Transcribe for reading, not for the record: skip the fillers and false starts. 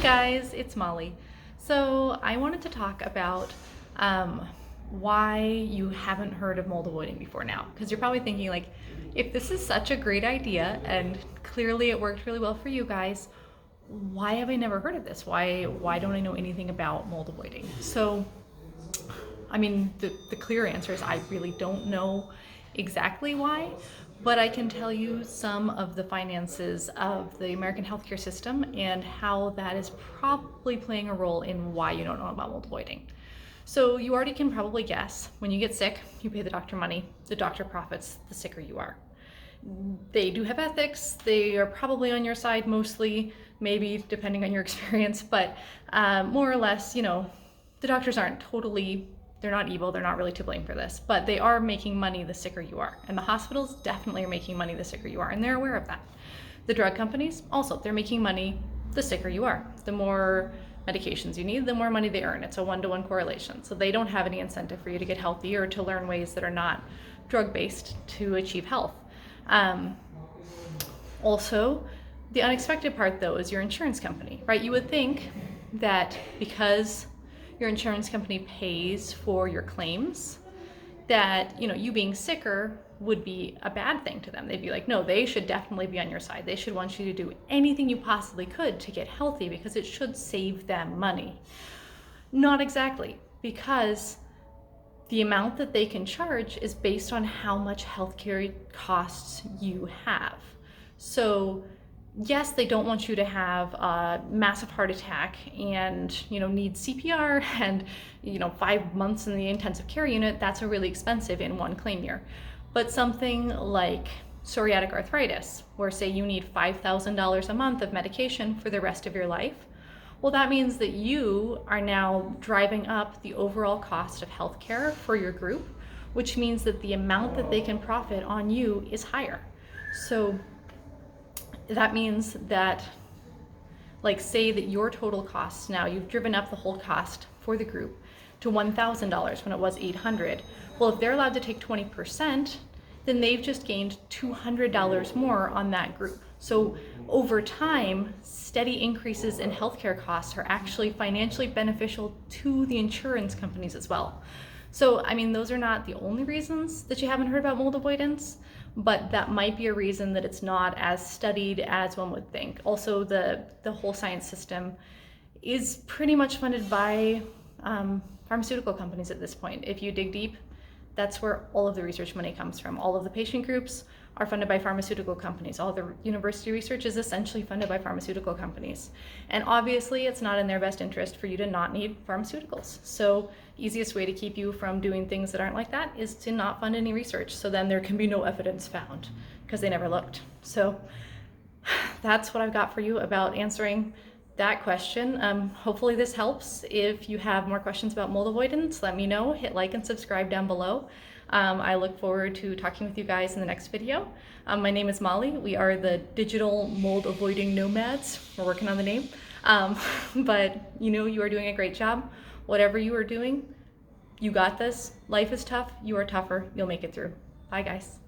guys, it's Molly. So I wanted to talk about why you haven't heard of mold avoiding before now. Because you're probably thinking like, if this is such a great idea and clearly it worked really well for you guys, why have I never heard of this? Why don't I know anything about mold avoiding? So, I mean, the clear answer is I really don't know exactly why, but I can tell you some of the finances of the American healthcare system and how that is probably playing a role in why you don't know about mold avoiding. So you already can probably guess, when you get sick, you pay the doctor money, the doctor profits, the sicker you are. They do have ethics, they are probably on your side mostly, maybe depending on your experience, but more or less, the doctors aren't totally, they're not evil, they're not really to blame for this, but they are making money the sicker you are. And the hospitals definitely are making money the sicker you are, and they're aware of that. The drug companies, also, they're making money the sicker you are. The more medications you need, the more money they earn. It's a one-to-one correlation. So they don't have any incentive for you to get healthy or to learn ways that are not drug-based to achieve health. Also, the unexpected part though is your insurance company, right? You would think that because your insurance company pays for your claims, that you being sicker would be a bad thing to them. They'd be like, no, they should definitely be on your side. They should want you to do anything you possibly could to get healthy because it should save them money. Not exactly, because the amount that they can charge is based on how much healthcare costs you have. So yes, they don't want you to have a massive heart attack and need CPR and 5 months in the intensive care unit. That's a really expensive in one claim year. But something like psoriatic arthritis, where say you need $5,000 a month of medication for the rest of your life, well, that means that you are now driving up the overall cost of healthcare for your group, which means that the amount that they can profit on you is higher. So that means that, like, say that your total costs now, you've driven up the whole cost for the group to $1,000 when it was $800. Well, if they're allowed to take 20%, then they've just gained $200 more on that group. So over time, steady increases in healthcare costs are actually financially beneficial to the insurance companies as well. So, I mean, those are not the only reasons that you haven't heard about mold avoidance, but that might be a reason that it's not as studied as one would think. Also, the whole science system is pretty much funded by pharmaceutical companies at this point. If you dig deep, that's where all of the research money comes from. All of the patient groups are funded by pharmaceutical companies. All the university research is essentially funded by pharmaceutical companies. And obviously it's not in their best interest for you to not need pharmaceuticals. So easiest way to keep you from doing things that aren't like that is to not fund any research. So then there can be no evidence found because they never looked. So that's what I've got for you about answering that question. Hopefully this helps. If you have more questions about mold avoidance, let me know. Hit like and subscribe down below. I look forward to talking with you guys in the next video. My name is Molly. We are the digital mold avoiding nomads. We're working on the name. But you are doing a great job. Whatever you are doing, you got this. Life is tough. You are tougher. You'll make it through. Bye guys.